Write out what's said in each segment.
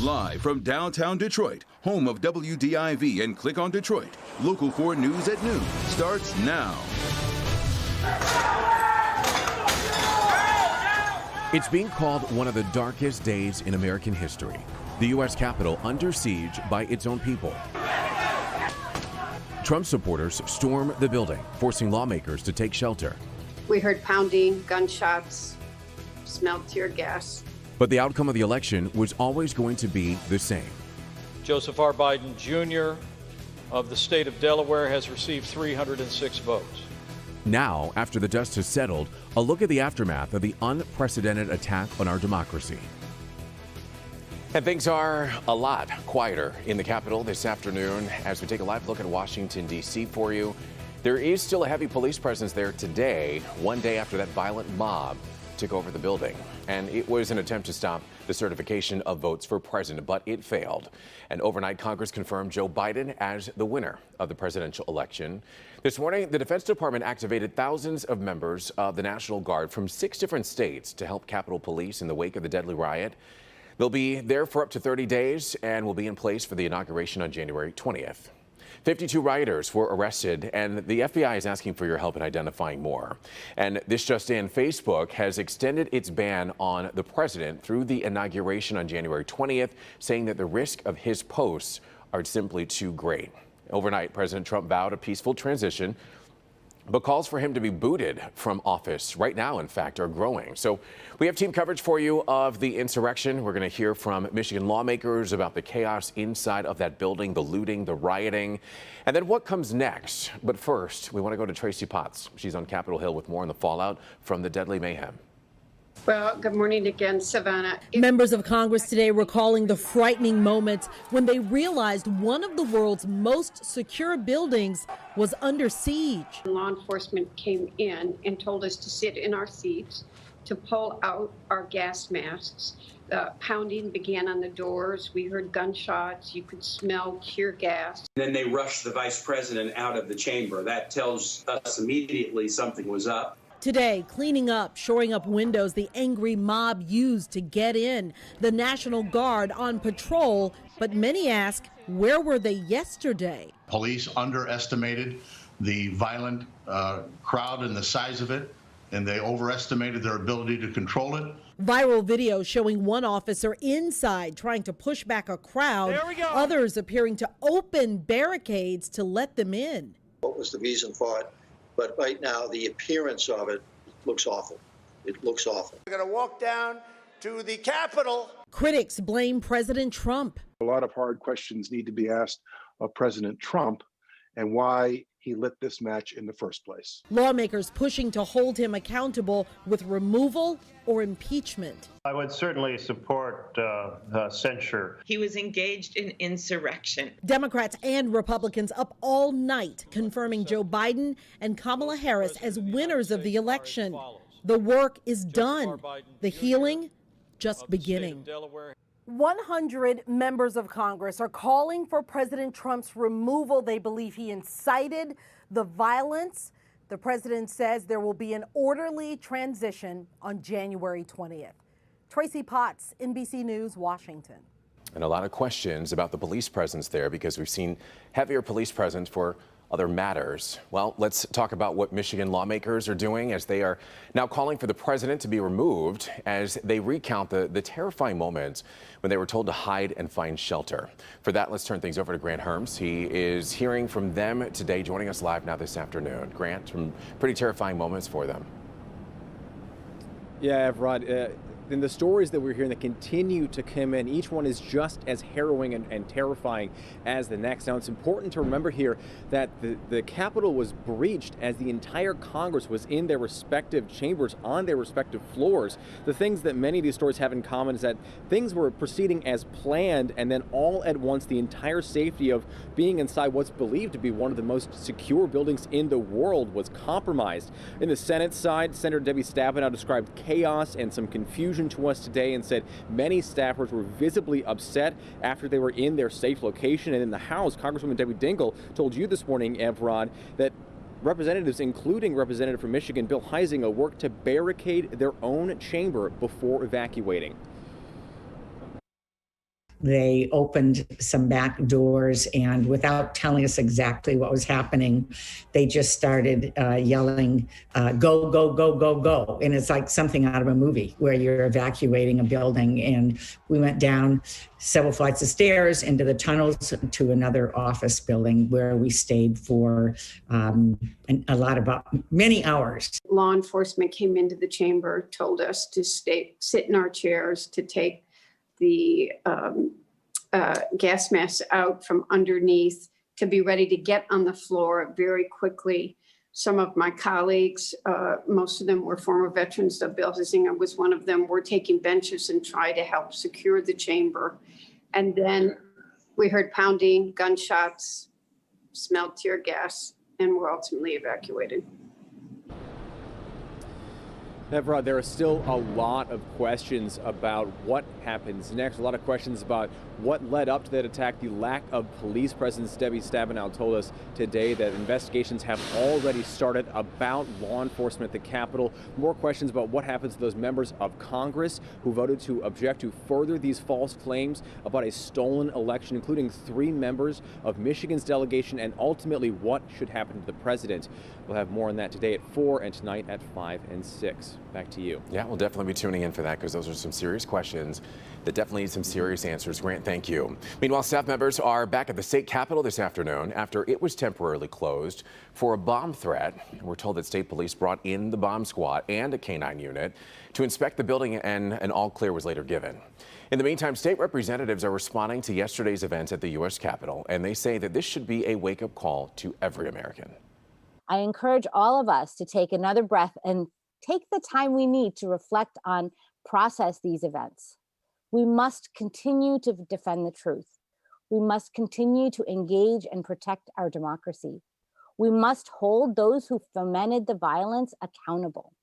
Live from downtown Detroit, home of WDIV and Click on Detroit, Local 4 News at noon starts now. It's being called one of the darkest days in American history. The U.S. Capitol under siege by its own people. Trump supporters storm the building, forcing lawmakers to take shelter. We heard pounding, gunshots, smelled tear gas. But the outcome of the election was always going to be the same. Joseph R. Biden Jr. of the state of Delaware has received 306 votes. Now, after the dust has settled, a look at the aftermath of the unprecedented attack on our democracy. And things are a lot quieter in the Capitol this afternoon as we take a live look at Washington, D.C. for you. There is still a heavy police presence there today, one day after that violent mob took over the building. And it was an attempt to stop the certification of votes for president, but it failed. And overnight, Congress confirmed Joe Biden as the winner of the presidential election. This morning, the Defense Department activated thousands of members of the National Guard from 6 different states to help Capitol Police in the wake of the deadly riot. They'll be there for up to 30 days and will be in place for the inauguration on January 20th. 52 rioters were arrested, and the FBI is asking for your help in identifying more. And this just in, Facebook has extended its ban on the president through the inauguration on January 20th, saying that the risk of his posts are simply too great. Overnight, President Trump vowed a peaceful transition, but calls for him to be booted from office right now, in fact, are growing. So we have team coverage for you of the insurrection. We're going to hear from Michigan lawmakers about the chaos inside of that building, the looting, the rioting, and then what comes next. But first, we want to go to Tracy Potts. She's on Capitol Hill with more on the fallout from the deadly mayhem. Well, good morning again, Savannah. Members of Congress today recalling the frightening moments when they realized one of the world's most secure buildings was under siege. Law enforcement came in and told us to sit in our seats, to pull out our gas masks. Pounding began on the doors. We heard gunshots. You could smell tear gas. Then they rushed the vice president out of the chamber. That tells us immediately something was up. Today, cleaning up, shoring up windows the angry mob used to get in. The National Guard on patrol, but many ask, where were they yesterday? Police underestimated the violent crowd and the size of it, and they overestimated their ability to control it. Viral video showing one officer inside trying to push back a crowd, others appearing to open barricades to let them in. What was the reason for it? But right now, the appearance of it looks awful. It looks awful. We're going to walk down to the Capitol. Critics blame President Trump. A lot of hard questions need to be asked of President Trump and why he lit this match in the first place. Lawmakers pushing to hold him accountable with removal or impeachment. I would certainly support censure. He was engaged in insurrection. Democrats and Republicans up all night confirming Joe Biden and Kamala Harris as winners of the election. The work is done. The healing just beginning. 100 members of Congress are calling for President Trump's removal. They believe he incited the violence. The president says there will be an orderly transition on January 20th. Tracy Potts, NBC News, Washington. And a lot of questions about the police presence there because we've seen heavier police presence for other matters. Well, let's talk about what Michigan lawmakers are doing as they are now calling for the president to be removed as they recount the terrifying moments when they were told to hide and find shelter. For that, let's turn things over to Grant Herms. He is hearing from them today, joining us live now this afternoon. Grant, some pretty terrifying moments for them. Yeah, Evrod. In the stories that we're hearing that continue to come in, each one is just as harrowing and terrifying as the next. Now, it's important to remember here that the Capitol was breached as the entire Congress was in their respective chambers on their respective floors. The things that many of these stories have in common is that things were proceeding as planned, and then all at once the entire safety of being inside what's believed to be one of the most secure buildings in the world was compromised. In the Senate side, Senator Debbie Stabenow described chaos and some confusion to us today and said many staffers were visibly upset after they were in their safe location. And in the House, Congresswoman Debbie Dingell told you this morning, Evrod, that representatives, including Representative from Michigan Bill Huizenga, worked to barricade their own chamber before evacuating. They opened some back doors, and without telling us exactly what was happening, they just started yelling, go, go, go, go, go. And it's like something out of a movie where you're evacuating a building. And we went down several flights of stairs into the tunnels to another office building where we stayed for many hours. Law enforcement came into the chamber, told us to sit in our chairs, to take the gas masks out from underneath, to be ready to get on the floor very quickly. Some of my colleagues, most of them were former veterans. Bill Huizenga was one of them, were taking benches and try to help secure the chamber. And then we heard pounding, gunshots, smelled tear gas, and were ultimately evacuated. Evrod, there are still a lot of questions about what happens next, a lot of questions about what led up to that attack, the lack of police presence. Debbie Stabenow told us today that investigations have already started about law enforcement at the Capitol. More questions about what happens to those members of Congress who voted to object to further these false claims about a stolen election, including 3 members of Michigan's delegation, and ultimately what should happen to the president. We'll have more on that today at 4 and tonight at 5 and 6. Back to you. Yeah, we'll definitely be tuning in for that, because those are some serious questions that definitely need some serious answers. Grant, thank you. Meanwhile, staff members are back at the state capitol this afternoon after it was temporarily closed for a bomb threat. We're told that state police brought in the bomb squad and a K-9 unit to inspect the building, and an all clear was later given. In the meantime, state representatives are responding to yesterday's events at the U.S. Capitol, and they say that this should be a wake-up call to every American. I encourage all of us to take another breath and take the time we need to reflect on, process these events. We must continue to defend the truth. We must continue to engage and protect our democracy. We must hold those who fomented the violence accountable.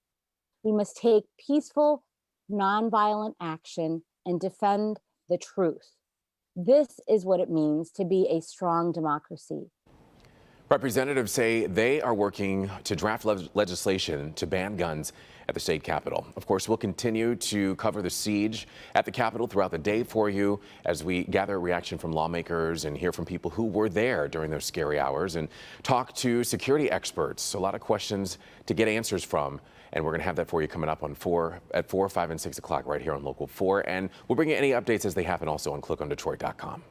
We must take peaceful, nonviolent action and defend the truth. This is what it means to be a strong democracy. Representatives say they are working to draft legislation to ban guns at the state capitol. Of course, we'll continue to cover the siege at the Capitol throughout the day for you as we gather a reaction from lawmakers and hear from people who were there during those scary hours and talk to security experts. A lot of questions to get answers from, and we're going to have that for you coming up at 4, 5, and 6 o'clock right here on Local 4. And we'll bring you any updates as they happen also on clickondetroit.com.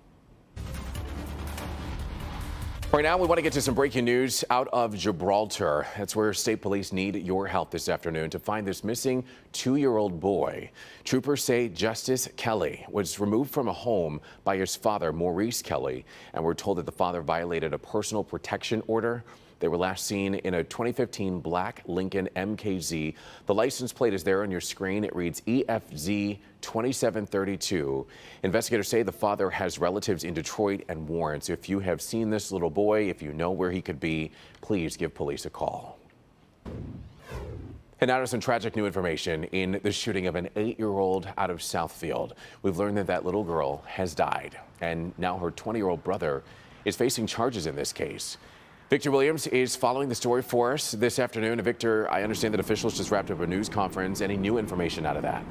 Right now, we want to get to some breaking news out of Gibraltar. That's where state police need your help this afternoon to find this missing 2-year-old boy. Troopers say Justice Kelly was removed from a home by his father, Maurice Kelly, and we're told that the father violated a personal protection order. They were last seen in a 2015 black Lincoln MKZ. The license plate is there on your screen. It reads EFZ 2732. Investigators say the father has relatives in Detroit and Warren. So if you have seen this little boy, if you know where he could be, please give police a call. And now to some tragic new information in the shooting of an 8-year-old out of Southfield. We've learned that that little girl has died, and now her 20-year-old brother is facing charges in this case. Victor Williams is following the story for us this afternoon. And Victor, I understand that officials just wrapped up a news conference. Any new information out of that?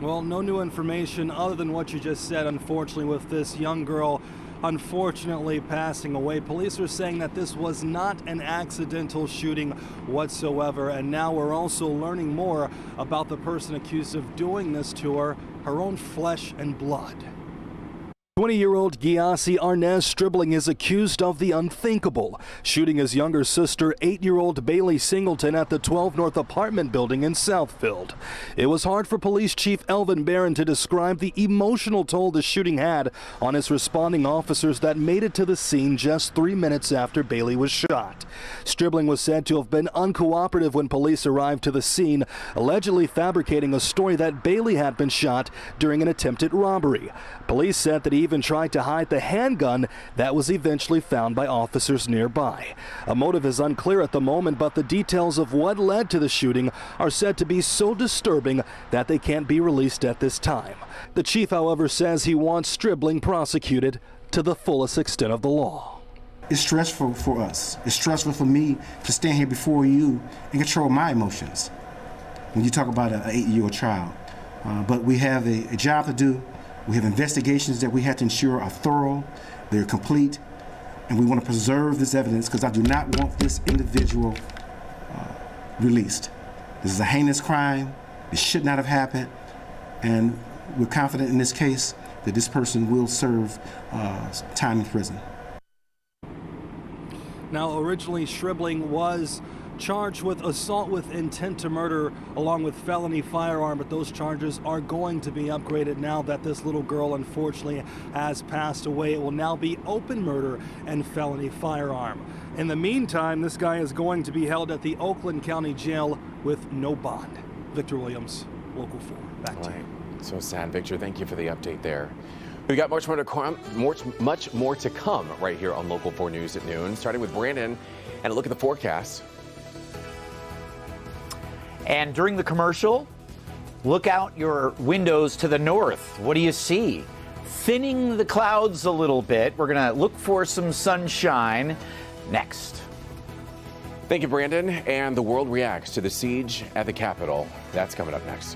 Well, no new information other than what you just said, unfortunately, with this young girl unfortunately passing away. Police are saying that this was not an accidental shooting whatsoever. And now we're also learning more about the person accused of doing this to her own flesh and blood. 20-year-old Giassi Arnez Stribling is accused of the unthinkable, shooting his younger sister, 8-year-old Bailey Singleton, at the 12 North apartment building in Southfield. It was hard for Police Chief Elvin Barron to describe the emotional toll the shooting had on his responding officers that made it to the scene just 3 minutes after Bailey was shot. Stribling was said to have been uncooperative when police arrived to the scene, allegedly fabricating a story that Bailey had been shot during an attempted robbery. Police said that he even tried to hide the handgun that was eventually found by officers nearby. A motive is unclear at the moment, but the details of what led to the shooting are said to be so disturbing that they can't be released at this time. The chief, however, says he wants Stribling prosecuted to the fullest extent of the law. It's stressful for us. It's stressful for me to stand here before you and control my emotions when you talk about an 8-year-old child. But we have a job to do. We have investigations that we have to ensure are thorough, they're complete, and we want to preserve this evidence because I do not want this individual released. This is a heinous crime. It should not have happened, and we're confident in this case that this person will serve time in prison. Now, originally, Stribling was charged with assault with intent to murder along with felony firearm, but those charges are going to be upgraded now that this little girl unfortunately has passed away. It will now be open murder and felony firearm. In the meantime, this guy is going to be held at the Oakland County Jail with no bond. Victor Williams, Local 4. Back to you. So sad, Victor. Thank you for the update there. We've got much more to come right here on Local 4 News at noon, starting with Brandon and a look at the forecast. And during the commercial, look out your windows to the north. What do you see? Thinning the clouds a little bit. We're going to look for some sunshine next. Thank you, Brandon. And the world reacts to the siege at the Capitol. That's coming up next.